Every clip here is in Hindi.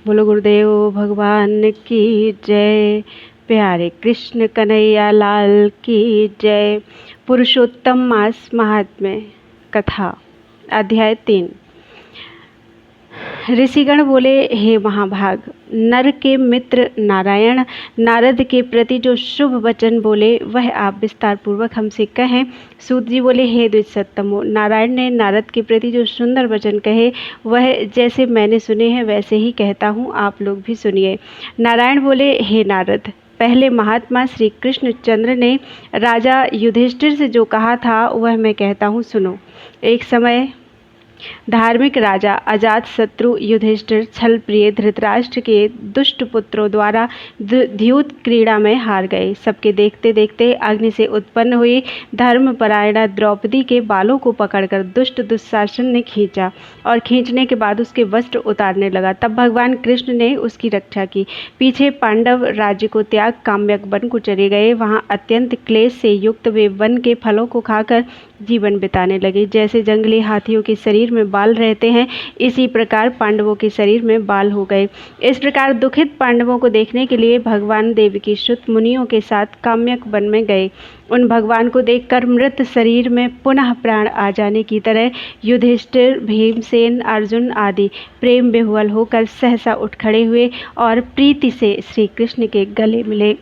बोलो गुरुदेव भगवान की जय। प्यारे कृष्ण कन्हैया लाल की जय। पुरुषोत्तम मास महात्म्य कथा अध्याय 3। ऋषिगण बोले, हे महाभाग, नर के मित्र नारायण नारद के प्रति जो शुभ वचन बोले वह आप विस्तार पूर्वक हमसे कहें। सूत जी बोले, हे द्विजसत्तमो, नारायण ने नारद के प्रति जो सुंदर वचन कहे वह जैसे मैंने सुने हैं वैसे ही कहता हूँ, आप लोग भी सुनिए। नारायण बोले, हे नारद, पहले महात्मा श्री कृष्ण चंद्र ने राजा युधिष्ठिर से जो कहा था वह मैं कहता हूँ, सुनो। एक समय धार्मिक राजा अजात शत्रु युधिष्ठिर छल प्रिय धृतराष्ट्र के दुष्ट पुत्रों द्वारा द्यूत क्रीड़ा में हार गए। सबके देखते देखते अग्नि से उत्पन्न हुई धर्मपरायणा द्रौपदी के बालों को पकड़कर दुष्ट दुशासन ने खींचा और खींचने के बाद उसके वस्त्र उतारने लगा। तब भगवान कृष्ण ने उसकी रक्षा की। पीछे पांडव राज्य को त्याग काम्यक वन को चले गए। वहाँ अत्यंत क्लेश से युक्त वे वन के फलों को खाकर जीवन बिताने लगे। जैसे जंगली हाथियों के शरीर में बाल रहते हैं, इसी प्रकार पांडवों के शरीर में बाल हो गए। इस प्रकार दुखित पांडवों को देखने के लिए भगवान देवकी सुत मुनियों के साथ काम्यक वन में गए। उन भगवान को देखकर मृत शरीर में पुनः प्राण आ जाने की तरह युधिष्ठिर, भीमसेन, अर्जुन आदि प्रेम विह्वल होकर सहसा उठ खड़े हुए और प्रीति से श्री कृष्ण के गले मिले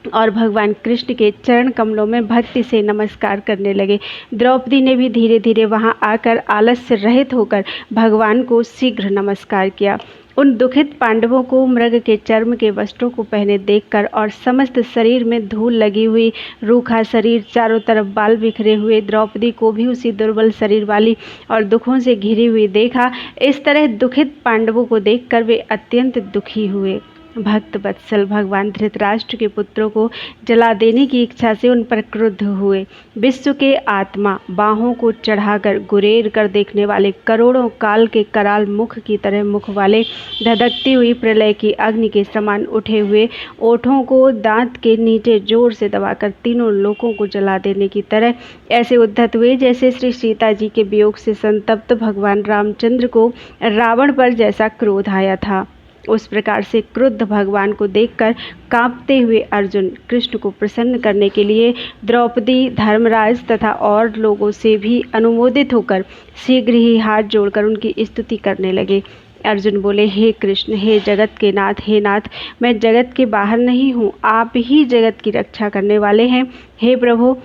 और भगवान कृष्ण के चरण कमलों में भक्ति से नमस्कार करने लगे। द्रौपदी ने भी धीरे धीरे वहां आकर आलस्य रहित होकर भगवान को शीघ्र नमस्कार किया। उन दुखित पांडवों को मृग के चर्म के वस्त्रों को पहने देखकर और समस्त शरीर में धूल लगी हुई, रूखा शरीर, चारों तरफ बाल बिखरे हुए द्रौपदी को भी उसी दुर्बल शरीर वाली और दुखों से घिरी हुई देखा। इस तरह दुखित पांडवों को देखकर वे अत्यंत दुखी हुए। भक्त वत्सल भगवान धृतराष्ट्र के पुत्रों को जला देने की इच्छा से उन पर क्रुद्ध हुए। विश्व के आत्मा, बाहों को चढ़ाकर गुरेर कर देखने वाले, करोड़ों काल के कराल मुख की तरह मुख वाले, धधकती हुई प्रलय की अग्नि के समान उठे हुए, ओठों को दांत के नीचे जोर से दबाकर तीनों लोकों को जला देने की तरह ऐसे उद्धत हुए जैसे श्री सीता जी के वियोग से संतप्त भगवान रामचंद्र को रावण पर जैसा क्रोध आया था। उस प्रकार से क्रुद्ध भगवान को देखकर कांपते हुए अर्जुन कृष्ण को प्रसन्न करने के लिए द्रौपदी, धर्मराज तथा और लोगों से भी अनुमोदित होकर शीघ्र ही हाथ जोड़कर उनकी स्तुति करने लगे। अर्जुन बोले, हे कृष्ण, हे जगत के नाथ, हे नाथ, मैं जगत के बाहर नहीं हूँ, आप ही जगत की रक्षा करने वाले हैं। हे प्रभु,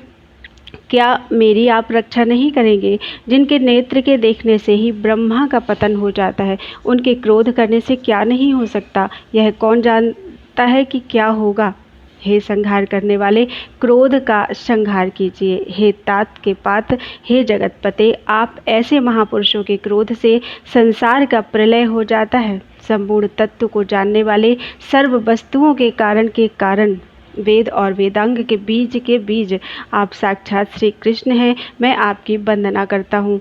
क्या मेरी आप रक्षा नहीं करेंगे? जिनके नेत्र के देखने से ही ब्रह्मा का पतन हो जाता है, उनके क्रोध करने से क्या नहीं हो सकता? यह कौन जानता है कि क्या होगा? हे संहार करने वाले, क्रोध का संहार कीजिए। हे तात के पात, हे जगतपते, आप ऐसे महापुरुषों के क्रोध से संसार का प्रलय हो जाता है। संपूर्ण तत्व को जानने वाले, सर्व वस्तुओं के कारण, वेद और वेदांग के बीज आप साक्षात श्री कृष्ण हैं। मैं आपकी वंदना करता हूँ।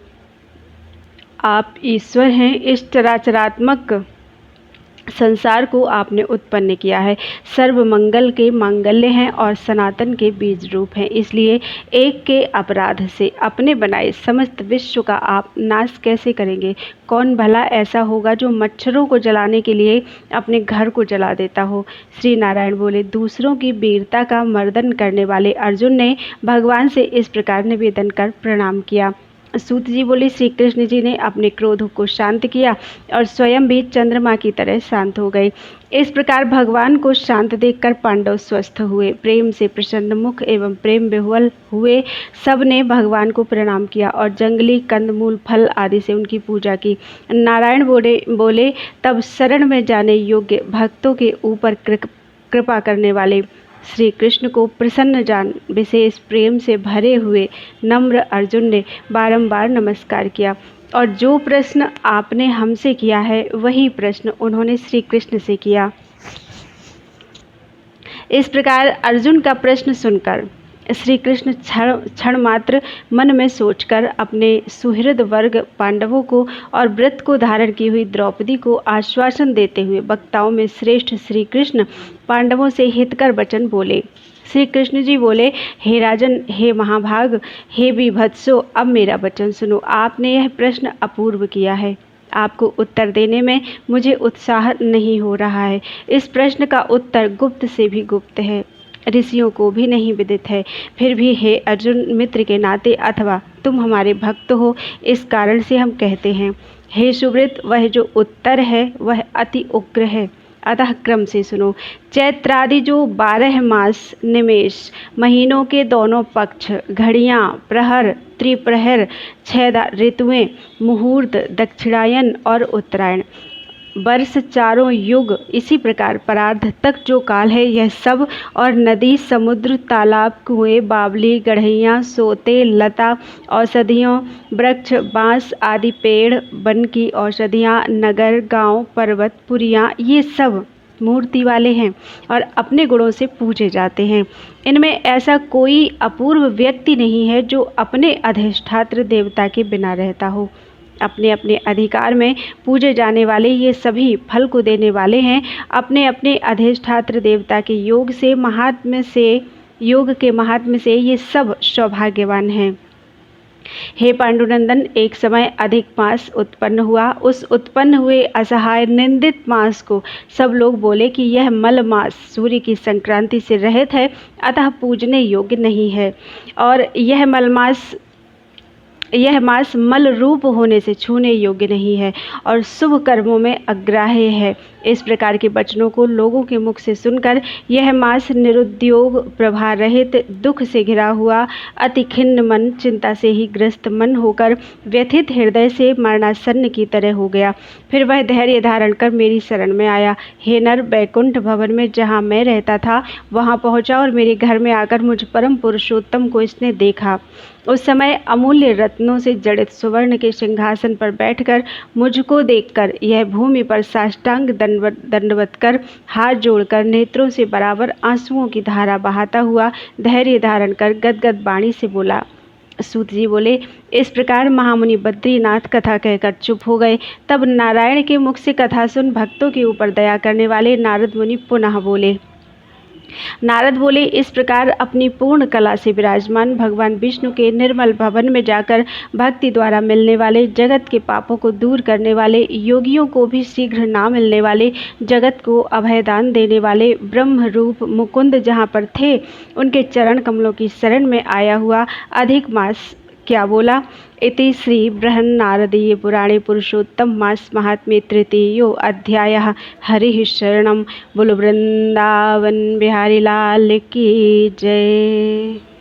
आप ईश्वर हैं। इस चराचरात्मक संसार को आपने उत्पन्न किया है। सर्व मंगल के मांगल्य हैं और सनातन के बीज रूप हैं। इसलिए एक के अपराध से अपने बनाए समस्त विश्व का आप नाश कैसे करेंगे? कौन भला ऐसा होगा जो मच्छरों को जलाने के लिए अपने घर को जला देता हो? श्री नारायण बोले, दूसरों की वीरता का मर्दन करने वाले अर्जुन ने भगवान से इस प्रकार निवेदन कर प्रणाम किया। सूत जी बोले, श्री कृष्ण जी ने अपने क्रोध को शांत किया और स्वयं भी चंद्रमा की तरह शांत हो गए। इस प्रकार भगवान को शांत देखकर पांडव स्वस्थ हुए, प्रेम से प्रसन्न मुख एवं प्रेम विह्वल हुए। सब ने भगवान को प्रणाम किया और जंगली कंदमूल, फल आदि से उनकी पूजा की। नारायण बोले, तब शरण में जाने योग्य भक्तों के ऊपर कृपा करने वाले श्री कृष्ण को प्रसन्न जान विशेष प्रेम से भरे हुए नम्र अर्जुन ने बारंबार नमस्कार किया और जो प्रश्न आपने हमसे किया है वही प्रश्न उन्होंने श्री कृष्ण से किया। इस प्रकार अर्जुन का प्रश्न सुनकर श्री कृष्ण क्षण मात्र मन में सोचकर अपने सुहृद वर्ग पांडवों को और व्रत को धारण की हुई द्रौपदी को आश्वासन देते हुए वक्ताओं में श्रेष्ठ श्री कृष्ण पांडवों से हितकर वचन बोले। श्री कृष्ण जी बोले, हे राजन, हे महाभाग, हे विभत्सो, अब मेरा वचन सुनो। आपने यह प्रश्न अपूर्व किया है। आपको उत्तर देने में मुझे उत्साह नहीं हो रहा है। इस प्रश्न का उत्तर गुप्त से भी गुप्त है, ऋषियों को भी नहीं विदित है। फिर भी हे अर्जुन, मित्र के नाते अथवा तुम हमारे भक्त हो, इस कारण से हम कहते हैं। हे सुव्रत, वह जो उत्तर है वह अति उग्र है, अतः क्रम से सुनो। चैत्रादि जो 12 मास निमेष, महीनों के दोनों पक्ष, घड़ियाँ, प्रहर, त्रिप्रहर, 6 ऋतुएं, मुहूर्त, दक्षिणायन और उत्तरायण, वर्ष, चारों युग, इसी प्रकार परार्ध तक जो काल है, यह सब, और नदी, समुद्र, तालाब, कुएं, बावली, गढ़ैया, सोते, लता, औषधियों, वृक्ष, बांस आदि पेड़, वन की औषधियाँ, नगर, गांव, पर्वत, पुरियाँ, ये सब मूर्ति वाले हैं और अपने गुणों से पूजे जाते हैं। इनमें ऐसा कोई अपूर्व व्यक्ति नहीं है जो अपने अधिष्ठात्र देवता के बिना रहता हो। अपने अपने अधिकार में पूजे जाने वाले ये सभी फल को देने वाले हैं। अपने अपने अधिष्ठात्र देवता के योग के महात्म्य से ये सब सौभाग्यवान हैं। हे पांडुनंदन, एक समय अधिक मास उत्पन्न हुआ। उस उत्पन्न हुए असहाय निंदित मास को सब लोग बोले कि यह मल मास सूर्य की संक्रांति से रहित है, अतः पूजने योग्य नहीं है, और यह मास मल रूप होने से छूने योग्य नहीं है और शुभ कर्मों में अग्राह्य है। इस प्रकार के वचनों को लोगों के मुख से सुनकर यह मास निरुद्योग, प्रभा रहित, दुख से घिरा हुआ, अति खिन्न मन, चिंता से ही ग्रस्त मन होकर व्यथित हृदय से मरणासन्न की तरह हो गया। फिर वह धैर्य धारण कर मेरी शरण में आया। हे नर, बैकुंठ भवन में जहाँ मैं रहता था वहाँ पहुँचा और मेरे घर में आकर मुझ परम पुरुषोत्तम को इसने देखा। उस समय अमूल्य रत्नों से जड़ित सुवर्ण के सिंहासन पर बैठकर मुझको देखकर यह भूमि पर साष्टांग दंडवत कर, हाथ जोड़कर, नेत्रों से बराबर आंसुओं की धारा बहाता हुआ धैर्य धारण कर गदगद वाणी से बोला। सूत जी बोले, इस प्रकार महामुनि बद्रीनाथ कथा कहकर चुप हो गए। तब नारायण के मुख से कथा सुन भक्तों के ऊपर दया करने वाले नारद मुनि पुनः बोले। नारद बोले, इस प्रकार अपनी पूर्ण कला से विराजमान भगवान विष्णु के निर्मल भवन में जाकर भक्ति द्वारा मिलने वाले, जगत के पापों को दूर करने वाले, योगियों को भी शीघ्र ना मिलने वाले, जगत को अभयदान देने वाले ब्रह्म रूप मुकुंद जहाँ पर थे उनके चरण कमलों की शरण में आया हुआ अधिक मास क्या बोला। इति श्री बृहन्नारदीय पुराणे पुरुषोत्तम मास महात्म्ये तृतीयो अध्यायः। हरिः शरणं। बोलो वृंदावन बिहारी लाल की जय।